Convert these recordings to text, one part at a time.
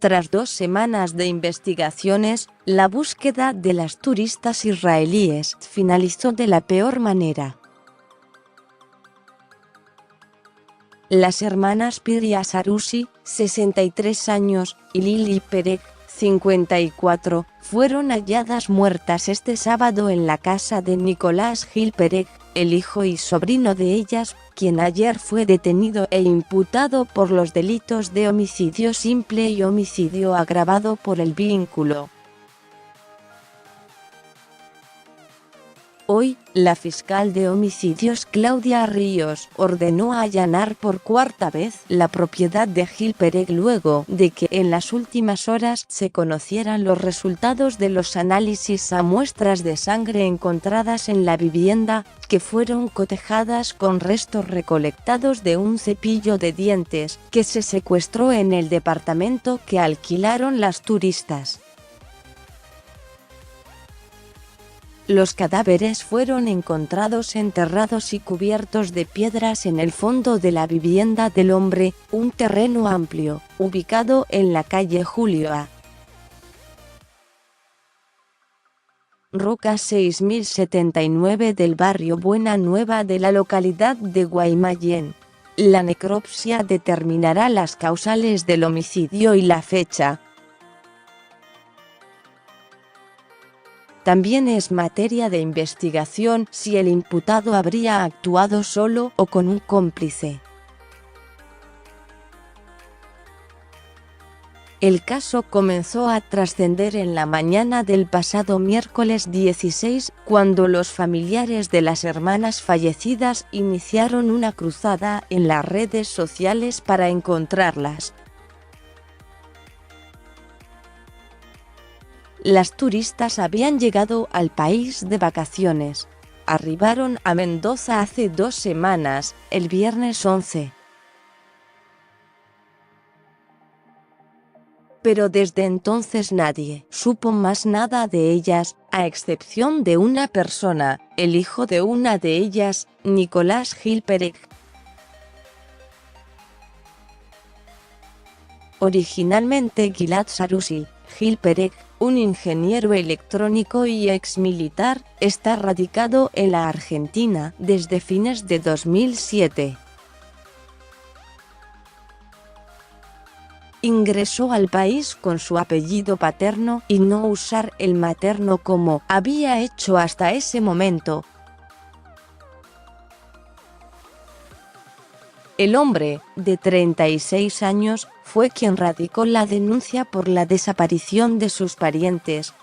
Tras 2 semanas de investigaciones, la búsqueda de las turistas israelíes finalizó de la peor manera. Las hermanas Piria Sarusi, 63 años, y Lili Perek, 54, fueron halladas muertas este sábado en la casa de Nicolás Gil Perek, el hijo y sobrino de ellas, quien ayer fue detenido e imputado por los delitos de homicidio simple y homicidio agravado por el vínculo. Hoy, la fiscal de homicidios Claudia Ríos ordenó allanar por 4ª vez la propiedad de Gil Perek luego de que en las últimas horas se conocieran los resultados de los análisis a muestras de sangre encontradas en la vivienda, que fueron cotejadas con restos recolectados de un cepillo de dientes que se secuestró en el departamento que alquilaron las turistas. Los cadáveres fueron encontrados enterrados y cubiertos de piedras en el fondo de la vivienda del hombre, un terreno amplio, ubicado en la calle Julio A. Roca 6079 del barrio Buena Nueva de la localidad de Guaymallén. La necropsia determinará las causales del homicidio y la fecha. También es materia de investigación si el imputado habría actuado solo o con un cómplice. El caso comenzó a trascender en la mañana del pasado miércoles 16, cuando los familiares de las hermanas fallecidas iniciaron una cruzada en las redes sociales para encontrarlas. Las turistas habían llegado al país de vacaciones. Arribaron a Mendoza hace 2 semanas, el viernes 11. Pero desde entonces nadie supo más nada de ellas, a excepción de una persona, el hijo de una de ellas, Nicolás Gil Perek. Originalmente Gilad Sarusi, Gil Perek, un ingeniero electrónico y exmilitar, está radicado en la Argentina desde fines de 2007. Ingresó al país con su apellido paterno y no usar el materno como había hecho hasta ese momento. El hombre, de 36 años, fue quien radicó la denuncia por la desaparición de sus parientes.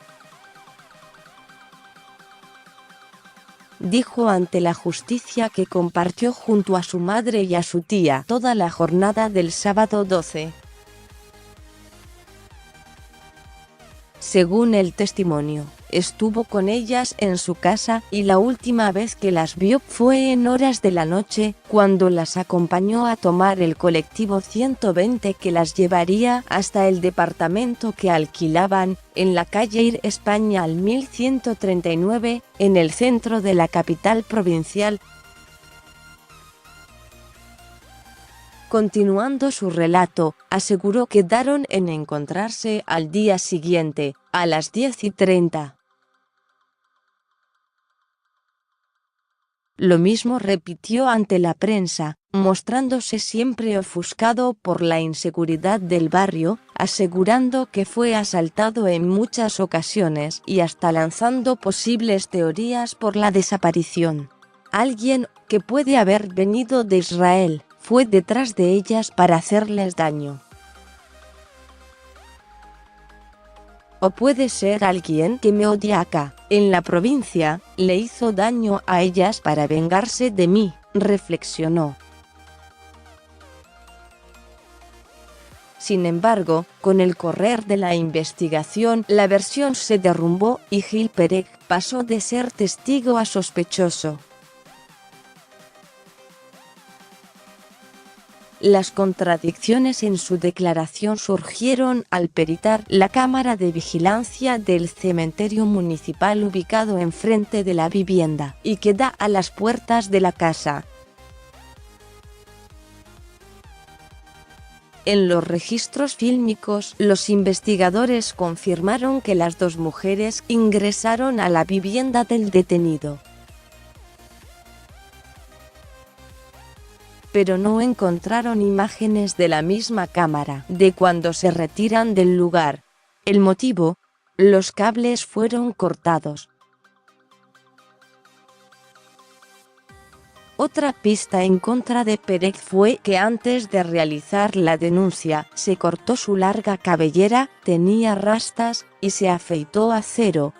Dijo ante la justicia que compartió junto a su madre y a su tía toda la jornada del sábado 12. Según el testimonio, estuvo con ellas en su casa y la última vez que las vio fue en horas de la noche, cuando las acompañó a tomar el colectivo 120 que las llevaría hasta el departamento que alquilaban, en la calle Ir España al 1139, en el centro de la capital provincial. Continuando su relato, aseguró que quedaron en encontrarse al día siguiente, a las 10:30. Lo mismo repitió ante la prensa, mostrándose siempre ofuscado por la inseguridad del barrio, asegurando que fue asaltado en muchas ocasiones y hasta lanzando posibles teorías por la desaparición. Alguien, que puede haber venido de Israel, fue detrás de ellas para hacerles daño. O puede ser alguien que me odia acá, en la provincia, le hizo daño a ellas para vengarse de mí, reflexionó. Sin embargo, con el correr de la investigación, la versión se derrumbó y Gil Perek pasó de ser testigo a sospechoso. Las contradicciones en su declaración surgieron al peritar la cámara de vigilancia del cementerio municipal ubicado enfrente de la vivienda y que da a las puertas de la casa. En los registros fílmicos, los investigadores confirmaron que las dos mujeres ingresaron a la vivienda del detenido, pero no encontraron imágenes de la misma cámara de cuando se retiran del lugar. El motivo: los cables fueron cortados. Otra pista en contra de Pereg fue que antes de realizar la denuncia, se cortó su larga cabellera, tenía rastas, y se afeitó a cero.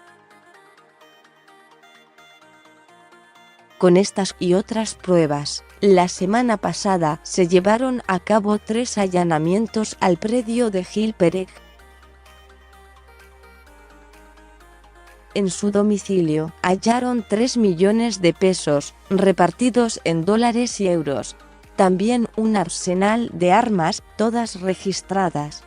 Con estas y otras pruebas, la semana pasada se llevaron a cabo 3 allanamientos al predio de Gil Pereg. En su domicilio, hallaron 3 millones de pesos, repartidos en dólares y euros. También un arsenal de armas, todas registradas.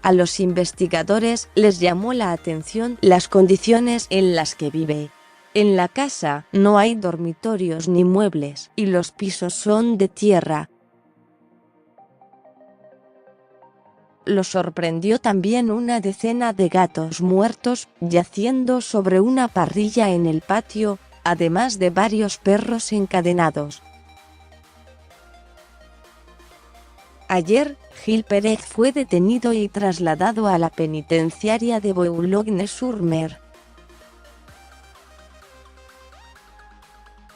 A los investigadores les llamó la atención las condiciones en las que vive. En la casa no hay dormitorios ni muebles, y los pisos son de tierra. Los sorprendió también una decena de gatos muertos yaciendo sobre una parrilla en el patio, además de varios perros encadenados. Ayer, Gil Pereg fue detenido y trasladado a la penitenciaria de Boulogne-sur-Mer.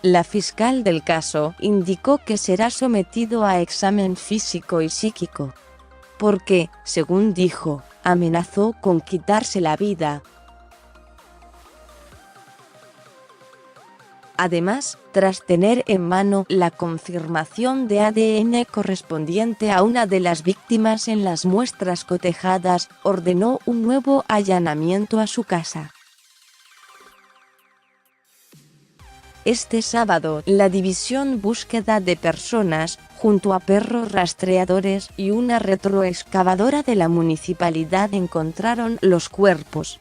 La fiscal del caso indicó que será sometido a examen físico y psíquico, porque, según dijo, amenazó con quitarse la vida. Además, tras tener en mano la confirmación de ADN correspondiente a una de las víctimas en las muestras cotejadas, ordenó un nuevo allanamiento a su casa. Este sábado, la División Búsqueda de Personas, junto a perros rastreadores y una retroexcavadora de la municipalidad, encontraron los cuerpos.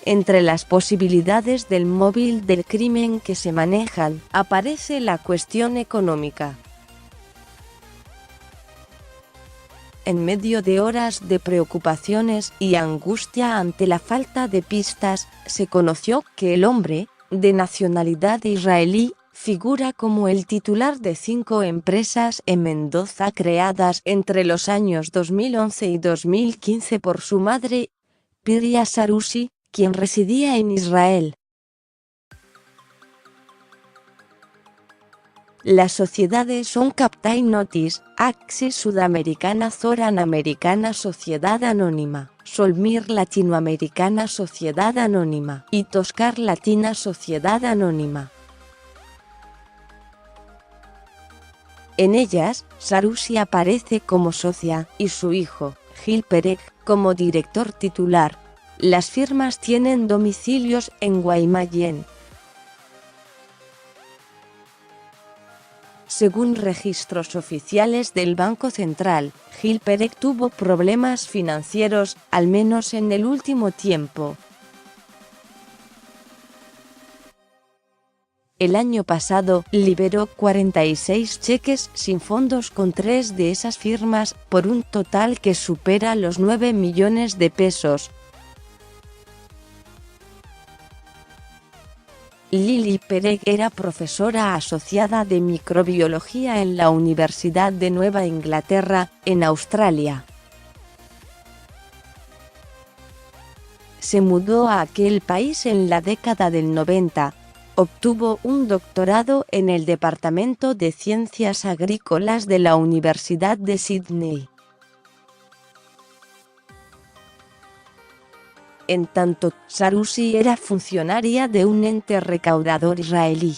Entre las posibilidades del móvil del crimen que se manejan, aparece la cuestión económica. En medio de horas de preocupaciones y angustia ante la falta de pistas, se conoció que el hombre, de nacionalidad israelí, figura como el titular de 5 empresas en Mendoza creadas entre los años 2011 y 2015 por su madre, Piria Sarusi, quien residía en Israel. Las sociedades son Captain Notice, Axis Sudamericana, Zoran Americana Sociedad Anónima, Solmir Latinoamericana Sociedad Anónima y Toscar Latina Sociedad Anónima. En ellas, Sarusi aparece como socia y su hijo, Gil Pereg, como director titular. Las firmas tienen domicilios en Guaymallén. Según registros oficiales del Banco Central, Gil Pereg tuvo problemas financieros, al menos en el último tiempo. El año pasado, liberó 46 cheques sin fondos con 3 de esas firmas, por un total que supera los 9 millones de pesos. Lili Pereg era profesora asociada de microbiología en la Universidad de Nueva Inglaterra, en Australia. Se mudó a aquel país en la década del 90. Obtuvo un doctorado en el Departamento de Ciencias Agrícolas de la Universidad de Sídney. En tanto, Sarusi era funcionaria de un ente recaudador israelí.